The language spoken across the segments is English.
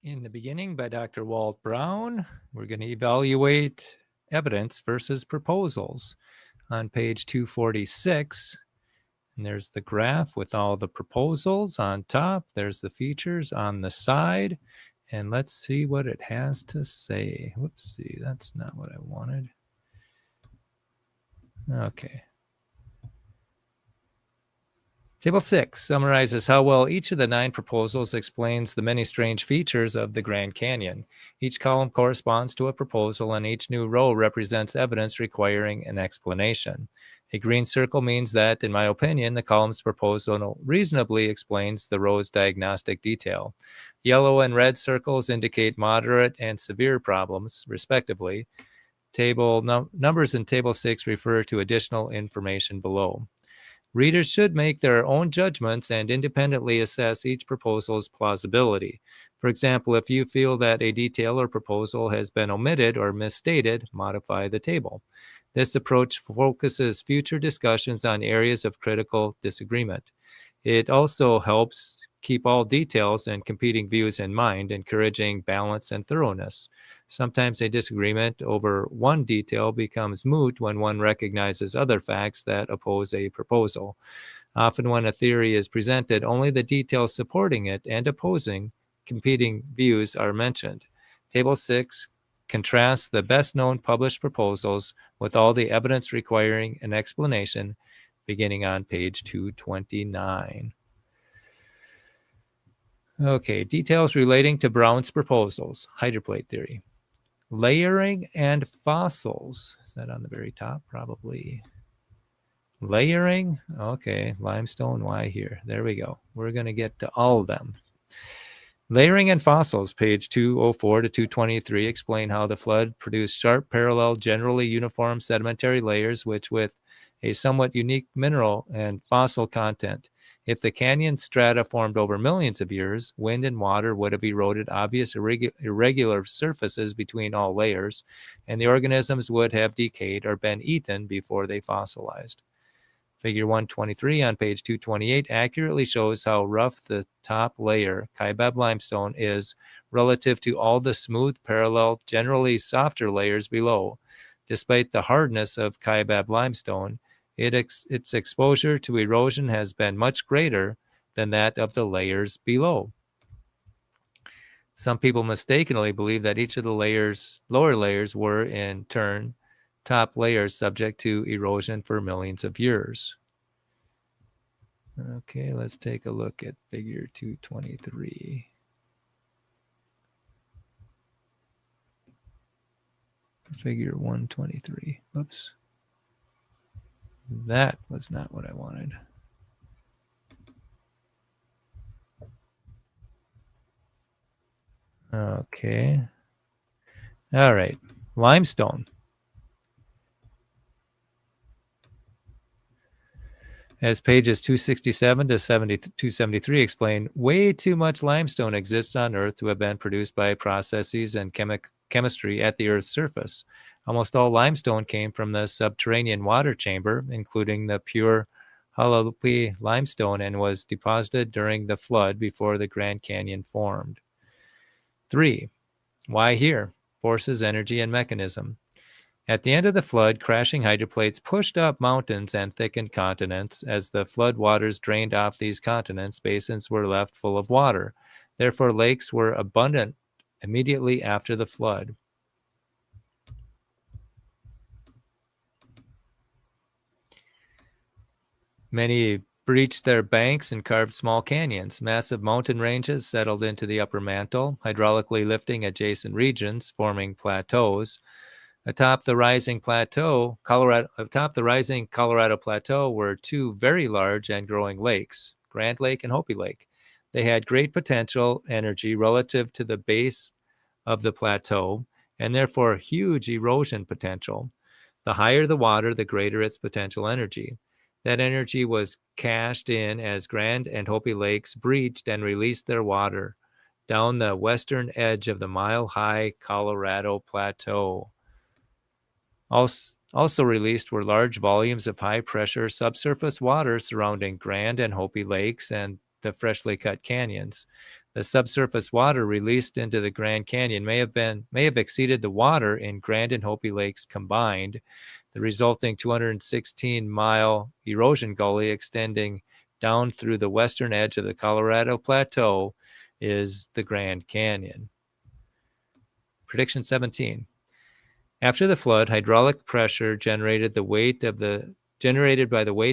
In the Beginning by Dr. Walt Brown. We're going to evaluate evidence versus proposals on page 246. And there's the graph with all the proposals on top. There's the features on the side. And let's see what it has to say. Whoopsie, that's not what I wanted. Okay. Table 6 summarizes how well each of the 9 proposals explains the many strange features of the Grand Canyon. Each column corresponds to a proposal, and each new row represents evidence requiring an explanation. A green circle means that, in my opinion, the column's proposal reasonably explains the row's diagnostic detail. Yellow and red circles indicate moderate and severe problems, respectively. Numbers in Table 6 refer to additional information below. Readers should make their own judgments and independently assess each proposal's plausibility. For example, if you feel that a detail or proposal has been omitted or misstated, modify the table. This approach focuses future discussions on areas of critical disagreement. It also helps keep all details and competing views in mind, encouraging balance and thoroughness. Sometimes a disagreement over one detail becomes moot when one recognizes other facts that oppose a proposal. Often when a theory is presented, only the details supporting it and opposing competing views are mentioned. Table 6 contrasts the best-known published proposals with all the evidence requiring an explanation, beginning on page 229. Okay, details relating to Brown's proposals, hydroplate theory. Layering and fossils. Is that on the very top? Probably. Layering. Okay, limestone. Why here? There we go. We're going to get to all of them. Layering and fossils, page 204 to 223, explain how the flood produced sharp, parallel, generally uniform sedimentary layers, which with a somewhat unique mineral and fossil content. If the canyon strata formed over millions of years, wind and water would have eroded obvious irregular surfaces between all layers, and the organisms would have decayed or been eaten before they fossilized. Figure 123 on page 228 accurately shows how rough the top layer, Kaibab limestone, is relative to all the smooth, parallel, generally softer layers below. Despite the hardness of Kaibab limestone, its exposure to erosion has been much greater than that of the layers below. Some people mistakenly believe that each of the lower layers were, in turn, top layers subject to erosion for millions of years. Okay, let's take a look at figure 223. Figure 123. Oops. That was not what I wanted. Okay. All right. Limestone. As pages 267 to 273 explain, way too much limestone exists on Earth to have been produced by processes and chemistry at the Earth's surface. Almost all limestone came from the subterranean water chamber, including the pure Hydroplate limestone, and was deposited during the flood before the Grand Canyon formed. 3. Why here? Forces, energy, and mechanism. At the end of the flood, crashing hydroplates pushed up mountains and thickened continents. As the flood waters drained off these continents, basins were left full of water. Therefore, lakes were abundant immediately after the flood. Many breached their banks and carved small canyons. Massive mountain ranges settled into the upper mantle, hydraulically lifting adjacent regions, forming plateaus. Atop the rising Colorado Plateau were two very large and growing lakes, Grand Lake and Hopi Lake. They had great potential energy relative to the base of the plateau, and therefore huge erosion potential. The higher the water, the greater its potential energy. That energy was cashed in as Grand and Hopi Lakes breached and released their water down the western edge of the mile-high Colorado Plateau. Also released were large volumes of high-pressure subsurface water surrounding Grand and Hopi Lakes and the freshly cut canyons. The subsurface water released into the Grand Canyon may have exceeded the water in Grand and Hopi lakes combined. The resulting 216-mile erosion gully extending down through the western edge of the Colorado Plateau is the Grand Canyon. Prediction 17. After the flood, hydraulic pressure generated by the weight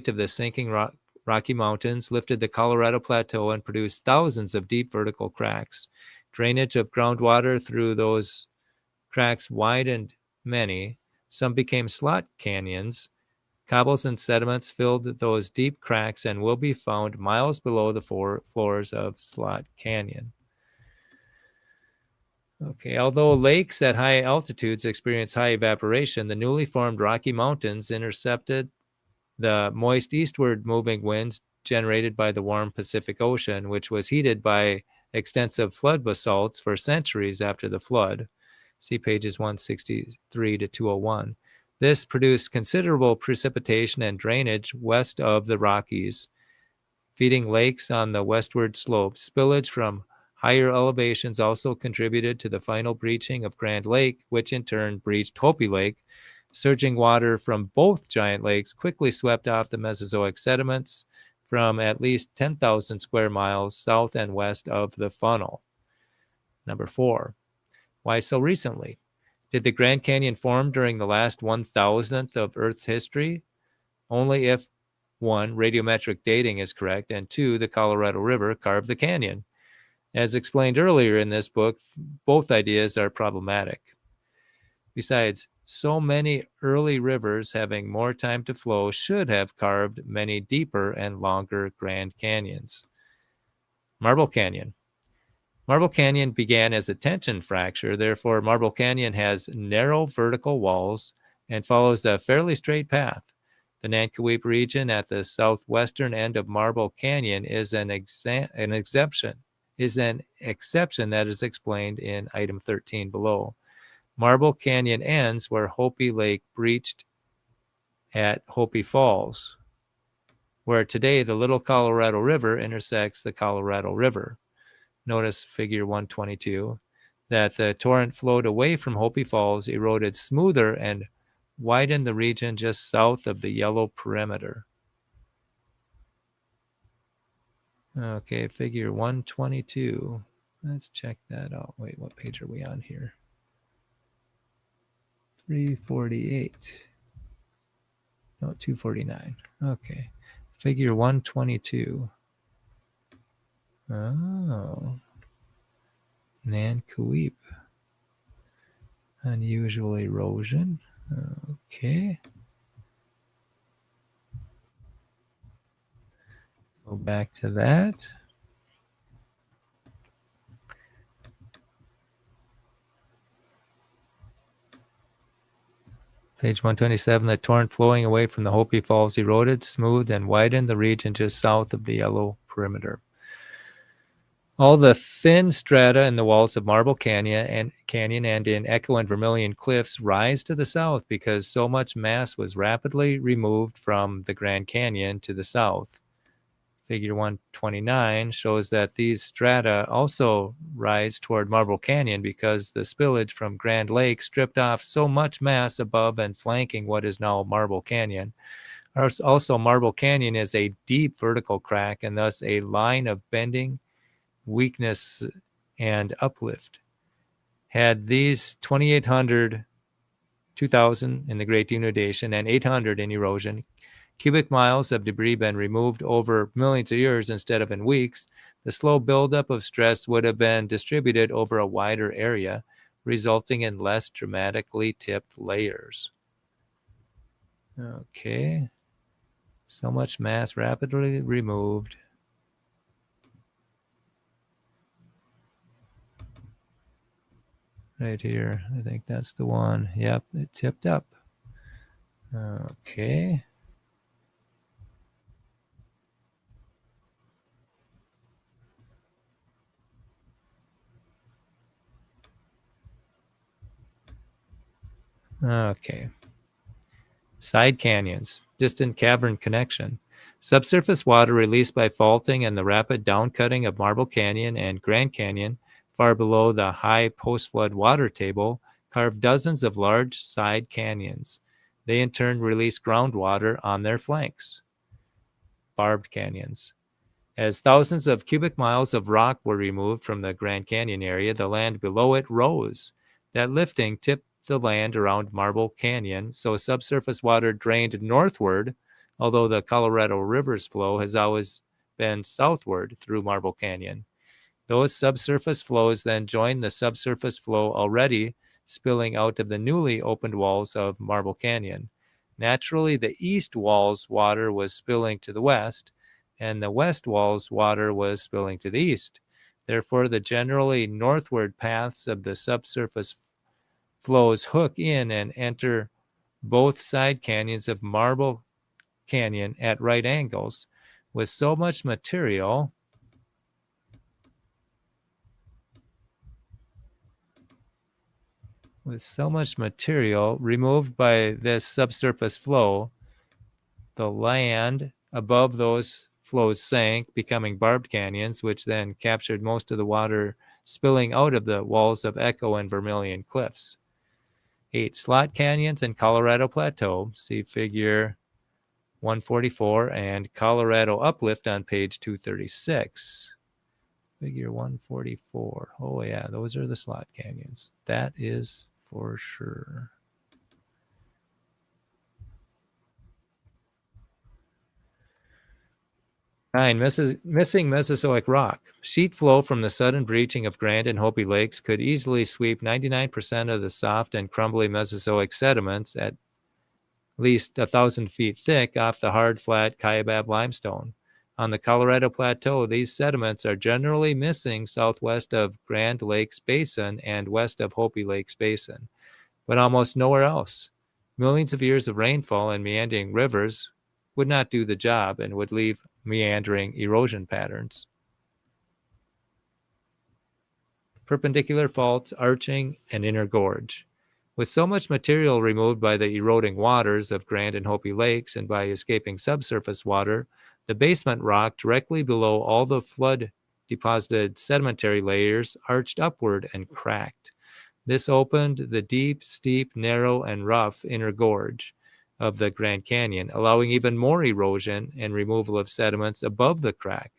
of the sinking Rocky Mountains lifted the Colorado Plateau and produced thousands of deep vertical cracks. Drainage of groundwater through those cracks widened many. Some became slot canyons. Cobbles and sediments filled those deep cracks and will be found miles below the floors of Slot Canyon. Okay, although lakes at high altitudes experience high evaporation, the newly formed Rocky Mountains intercepted the moist eastward moving winds generated by the warm Pacific Ocean, which was heated by extensive flood basalts for centuries after the flood. See pages 163 to 201. This produced considerable precipitation and drainage west of the Rockies, feeding lakes on the westward slope. Spillage from higher elevations also contributed to the final breaching of Grand Lake, which in turn breached Hopi Lake. Surging water from both giant lakes quickly swept off the Mesozoic sediments from at least 10,000 square miles south and west of the funnel. Number 4. Why so recently? Did the Grand Canyon form during the last 1,000th of Earth's history? Only if 1. Radiometric dating is correct, and 2. The Colorado River carved the canyon. As explained earlier in this book, both ideas are problematic. Besides, so many early rivers having more time to flow should have carved many deeper and longer Grand Canyons. Marble Canyon. Marble Canyon began as a tension fracture, therefore Marble Canyon has narrow vertical walls and follows a fairly straight path. The Nankoweap region at the southwestern end of Marble Canyon is an exception that is explained in item 13 below. Marble Canyon ends where Hopi Lake breached at Hopi Falls, where today the Little Colorado River intersects the Colorado River. Notice figure 122, that the torrent flowed away from Hopi Falls, eroded smoother, and widened the region just south of the yellow perimeter. Okay, figure 122. Let's check that out. Wait, what page are we on here? 348. No, 249. Okay. Figure 122. Oh. Nankoweap. Unusual erosion. Okay. Go back to that. Page 127, the torrent flowing away from the Hopi Falls eroded, smoothed, and widened the region just south of the yellow perimeter. All the thin strata in the walls of Marble Canyon and in Echo and Vermilion Cliffs rise to the south because so much mass was rapidly removed from the Grand Canyon to the south. Figure 129 shows that these strata also rise toward Marble Canyon because the spillage from Grand Lake stripped off so much mass above and flanking what is now Marble Canyon. Also, Marble Canyon is a deep vertical crack and thus a line of bending, weakness, and uplift. Had these 2,800, 2,000 in the Great Denudation, and 800 in erosion, cubic miles of debris been removed over millions of years instead of in weeks, the slow buildup of stress would have been distributed over a wider area, resulting in less dramatically tipped layers. Okay. So much mass rapidly removed. Right here. I think that's the one. Yep, it tipped up. Okay. Okay. Side canyons, distant cavern connection. Subsurface water released by faulting and the rapid downcutting of Marble Canyon and Grand Canyon, far below the high post-flood water table, carved dozens of large side canyons. They in turn released groundwater on their flanks, barbed canyons. As thousands of cubic miles of rock were removed from the Grand Canyon area, the land below it rose. That lifting tipped the land around Marble Canyon, so subsurface water drained northward, although the Colorado River's flow has always been southward through Marble Canyon. Those subsurface flows then joined the subsurface flow already spilling out of the newly opened walls of Marble Canyon. Naturally, the east wall's water was spilling to the west, and the west wall's water was spilling to the east. Therefore, the generally northward paths of the subsurface flows hook in and enter both side canyons of Marble Canyon at right angles, with so much material removed by this subsurface flow, the land above those flows sank, becoming barbed canyons, which then captured most of the water spilling out of the walls of Echo and Vermilion cliffs. 8. Slot canyons and Colorado Plateau. See figure 144 and Colorado Uplift on page 236. Figure 144. Oh, yeah, those are the slot canyons. That is for sure. 9. Missing Mesozoic rock. Sheet flow from the sudden breaching of Grand and Hopi lakes could easily sweep 99% of the soft and crumbly Mesozoic sediments at least 1,000 feet thick off the hard, flat Kaibab limestone. On the Colorado Plateau, these sediments are generally missing southwest of Grand Lakes Basin and west of Hopi Lakes Basin, but almost nowhere else. Millions of years of rainfall and meandering rivers would not do the job and would leave meandering erosion patterns. Perpendicular faults, arching, and inner gorge. With so much material removed by the eroding waters of Grand and Hopi lakes and by escaping subsurface water, the basement rock directly below all the flood-deposited sedimentary layers arched upward and cracked. This opened the deep, steep, narrow, and rough inner gorge of the Grand Canyon, allowing even more erosion and removal of sediments above the crack.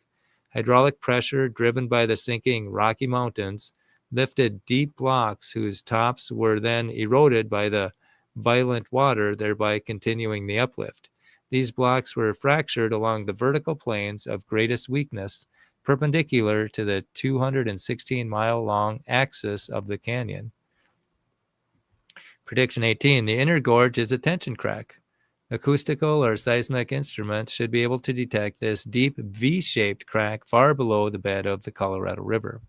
Hydraulic pressure, driven by the sinking Rocky Mountains, lifted deep blocks whose tops were then eroded by the violent water, thereby continuing the uplift. These blocks were fractured along the vertical planes of greatest weakness, perpendicular to the 216-mile-long axis of the canyon. Prediction 18. The inner gorge is a tension crack. Acoustical or seismic instruments should be able to detect this deep V-shaped crack far below the bed of the Colorado River.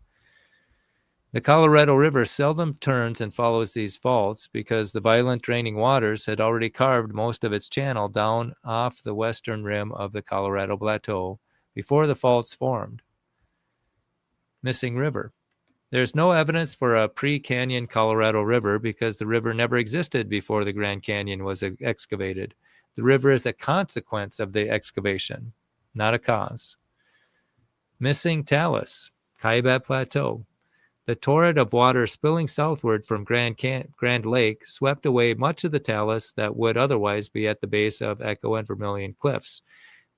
The Colorado River seldom turns and follows these faults because the violent draining waters had already carved most of its channel down off the western rim of the Colorado Plateau before the faults formed. Missing river. There's no evidence for a pre-canyon Colorado River because the river never existed before the Grand Canyon was excavated. The river is a consequence of the excavation, not a cause. Missing talus, Kaibab Plateau. The torrent of water spilling southward from Grand Lake swept away much of the talus that would otherwise be at the base of Echo and Vermilion cliffs.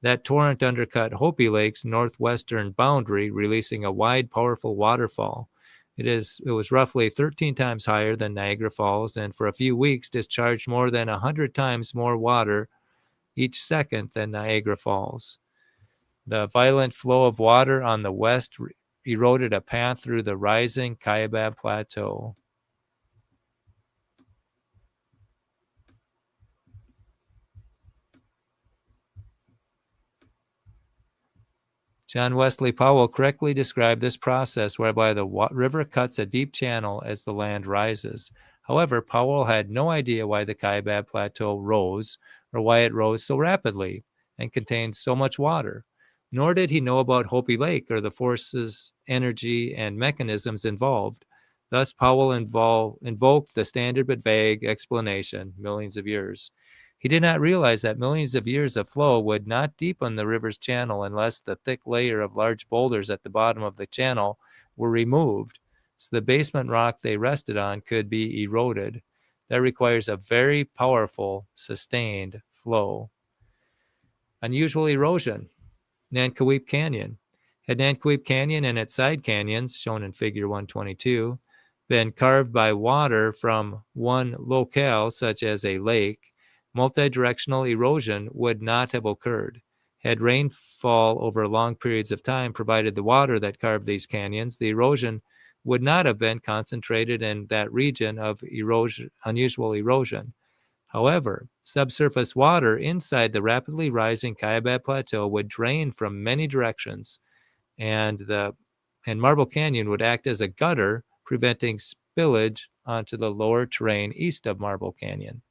That torrent undercut Hopi Lake's northwestern boundary, releasing a wide, powerful waterfall. It was roughly 13 times higher than Niagara Falls, and for a few weeks discharged more than 100 times more water each second than Niagara Falls. The violent flow of water on the west eroded a path through the rising Kaibab Plateau. John Wesley Powell correctly described this process whereby the river cuts a deep channel as the land rises. However, Powell had no idea why the Kaibab Plateau rose or why it rose so rapidly and contained so much water. Nor did he know about Hopi Lake or the forces, energy, and mechanisms involved. Thus, Powell invoked the standard but vague explanation, millions of years. He did not realize that millions of years of flow would not deepen the river's channel unless the thick layer of large boulders at the bottom of the channel were removed, so the basement rock they rested on could be eroded. That requires a very powerful, sustained flow. Unusual erosion. Nankoweap Canyon. Had Nankoweap Canyon and its side canyons, shown in Figure 122, been carved by water from one locale, such as a lake, multidirectional erosion would not have occurred. Had rainfall over long periods of time provided the water that carved these canyons, the erosion would not have been concentrated in that region of unusual erosion. However, subsurface water inside the rapidly rising Kaibab Plateau would drain from many directions, and Marble Canyon would act as a gutter, preventing spillage onto the lower terrain east of Marble Canyon.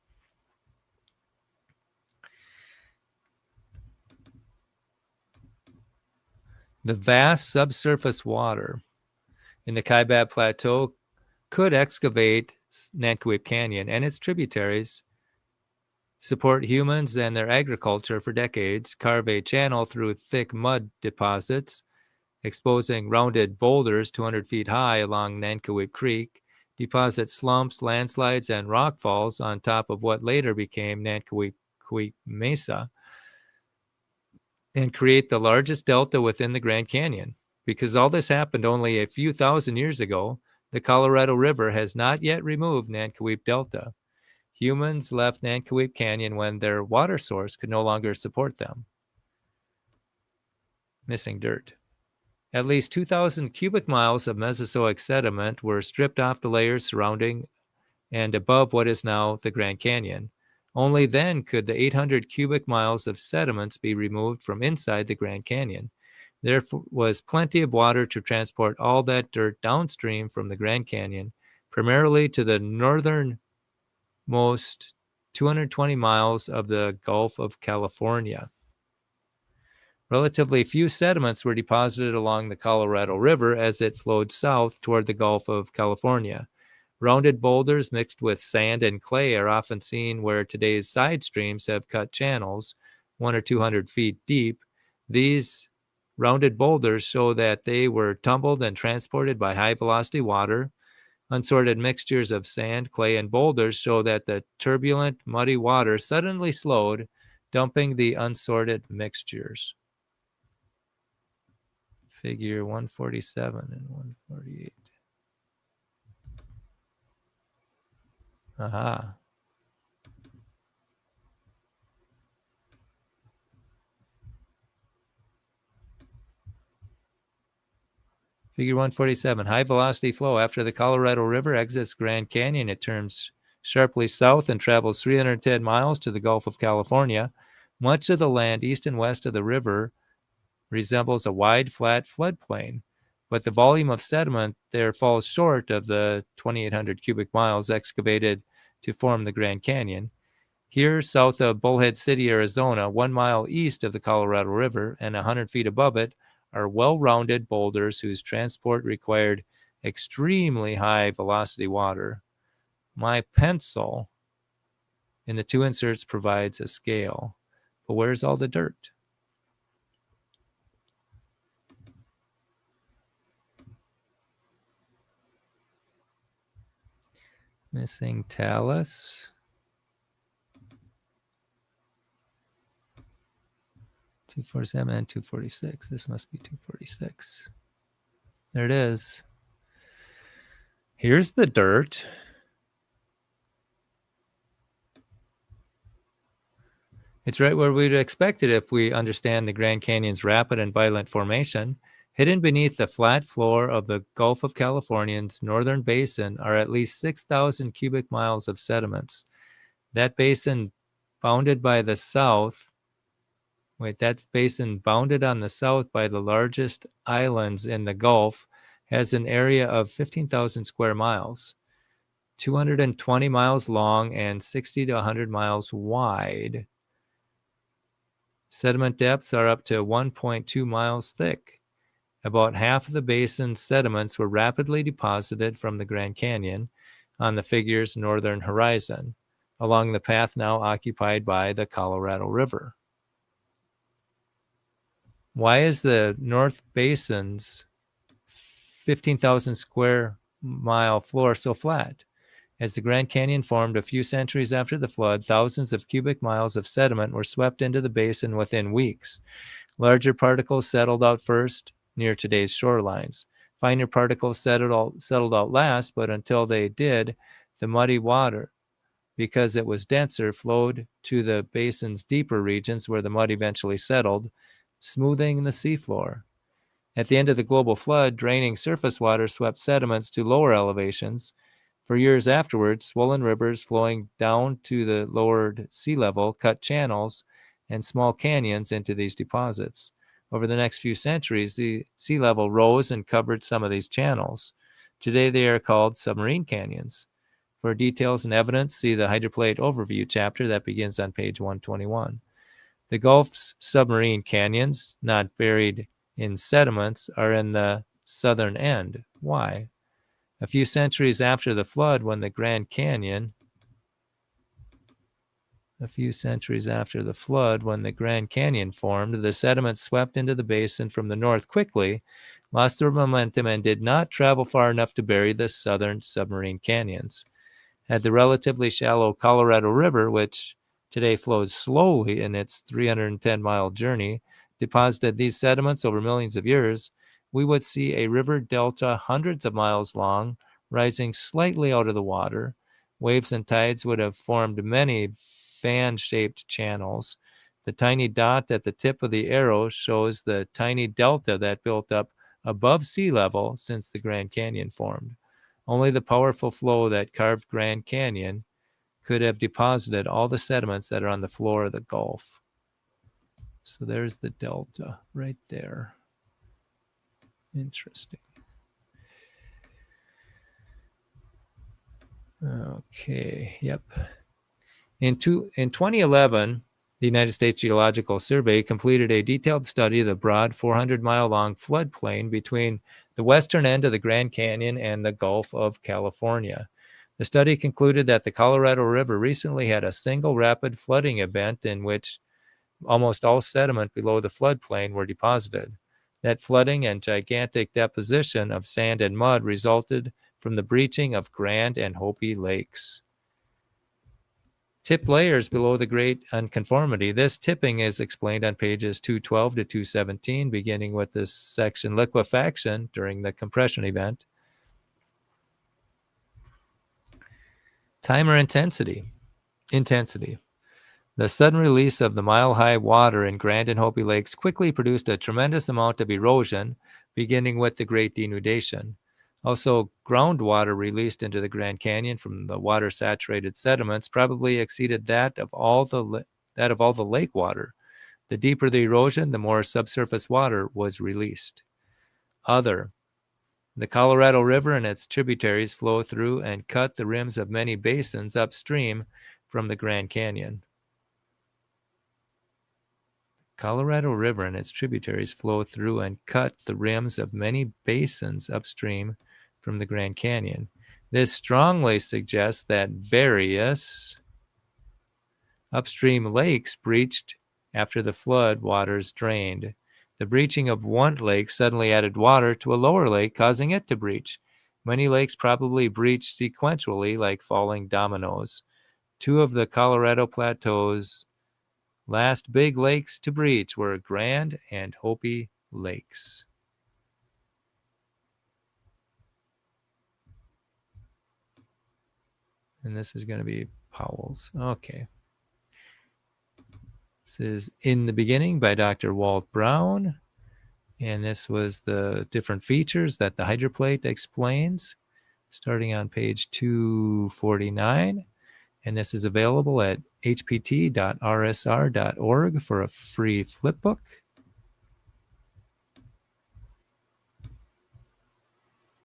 The vast subsurface water in the Kaibab Plateau could excavate Nankoweap Canyon and its tributaries, support humans and their agriculture for decades, carve a channel through thick mud deposits, exposing rounded boulders 200 feet high along Nankoweap Creek, deposit slumps, landslides, and rockfalls on top of what later became Nankoweap Mesa, and create the largest delta within the Grand Canyon. Because all this happened only a few thousand years ago, the Colorado River has not yet removed Nankoweap Delta. Humans left Nankoweap Canyon when their water source could no longer support them. Missing dirt. At least 2,000 cubic miles of Mesozoic sediment were stripped off the layers surrounding and above what is now the Grand Canyon. Only then could the 800 cubic miles of sediments be removed from inside the Grand Canyon. There was plenty of water to transport all that dirt downstream from the Grand Canyon, primarily to the northernmost 220 miles of the Gulf of California. Relatively few sediments were deposited along the Colorado River as it flowed south toward the Gulf of California. Rounded boulders mixed with sand and clay are often seen where today's side streams have cut channels 100 or 200 feet deep. These rounded boulders show that they were tumbled and transported by high-velocity water. Unsorted mixtures of sand, clay, and boulders show that the turbulent, muddy water suddenly slowed, dumping the unsorted mixtures. Figure 147 and 148. Aha. Figure 147, high velocity flow. After the Colorado River exits Grand Canyon, it turns sharply south and travels 310 miles to the Gulf of California. Much of the land east and west of the river resembles a wide, flat floodplain, but the volume of sediment there falls short of the 2,800 cubic miles excavated to form the Grand Canyon. Here, south of Bullhead City, Arizona, 1 mile east of the Colorado River and 100 feet above it, are well-rounded boulders whose transport required extremely high velocity water. My pencil in the two inserts provides a scale, but where's all the dirt? Missing talus. 247 and 246. This must be 246. There it is. Here's the dirt. It's right where we'd expect it if we understand the Grand Canyon's rapid and violent formation. Hidden beneath the flat floor of the Gulf of California's northern basin are at least 6,000 cubic miles of sediments. That basin bounded on the south by the largest islands in the Gulf has an area of 15,000 square miles, 220 miles long and 60 to 100 miles wide. Sediment depths are up to 1.2 miles thick. About half of the basin's sediments were rapidly deposited from the Grand Canyon on the figure's northern horizon. along the path now occupied by the Colorado River. Why is the North Basin's 15,000 square mile floor so flat? As the Grand Canyon formed a few centuries after the flood, thousands of cubic miles of sediment were swept into the basin within weeks. Larger particles settled out first near today's shorelines. Finer particles settled out last, but until they did, the muddy water, because it was denser, flowed to the basin's deeper regions where the mud eventually settled, smoothing the seafloor. At the end of the global flood, draining surface water swept sediments to lower elevations. For years afterwards, swollen rivers flowing down to the lowered sea level cut channels and small canyons into these deposits. Over the next few centuries, the sea level rose and covered some of these channels. Today, they are called submarine canyons. For details and evidence, see the Hydroplate Overview chapter that begins on page 121. The Gulf's submarine canyons, not buried in sediments, are in the southern end. Why? A few centuries after the flood, when the Grand Canyon formed, the sediment swept into the basin from the north quickly, lost their momentum, and did not travel far enough to bury the southern submarine canyons. Had the relatively shallow Colorado River, which today flows slowly in its 310-mile journey, deposited these sediments over millions of years, we would see a river delta hundreds of miles long, rising slightly out of the water. Waves and tides would have formed many fan-shaped channels. The tiny dot at the tip of the arrow shows the tiny delta that built up above sea level since the Grand Canyon formed. Only the powerful flow that carved Grand Canyon could have deposited all the sediments that are on the floor of the Gulf. So there's the delta right there. Interesting. Okay, yep. In 2011, the United States Geological Survey completed a detailed study of the broad 400-mile-long floodplain between the western end of the Grand Canyon and the Gulf of California. The study concluded that the Colorado River recently had a single rapid flooding event in which almost all sediment below the floodplain were deposited. That flooding and gigantic deposition of sand and mud resulted from the breaching of Grand and Hopi lakes. Tip layers below the Great Unconformity. This tipping is explained on pages 212 to 217, beginning with this section, liquefaction during the compression event. Time or intensity. The sudden release of the mile-high water in Grand and Hopi lakes quickly produced a tremendous amount of erosion, beginning with the Great Denudation. Also, groundwater released into the Grand Canyon from the water-saturated sediments probably exceeded that of all the lake water. The deeper the erosion, the more subsurface water was released. The Colorado River and its tributaries flow through and cut the rims of many basins upstream from the Grand Canyon. Colorado River and its tributaries flow through and cut the rims of many basins upstream from the Grand Canyon. This strongly suggests that various upstream lakes breached after the flood waters drained. The breaching of one lake suddenly added water to a lower lake, causing it to breach. Many lakes probably breached sequentially like falling dominoes. Two of the Colorado Plateau's last big lakes to breach were Grand and Hopi lakes. And this is going to be Powell's. Okay. This is In the Beginning by Dr. Walt Brown. And this was the different features that the hydroplate explains, starting on page 249. And this is available at hpt.rsr.org for a free flipbook.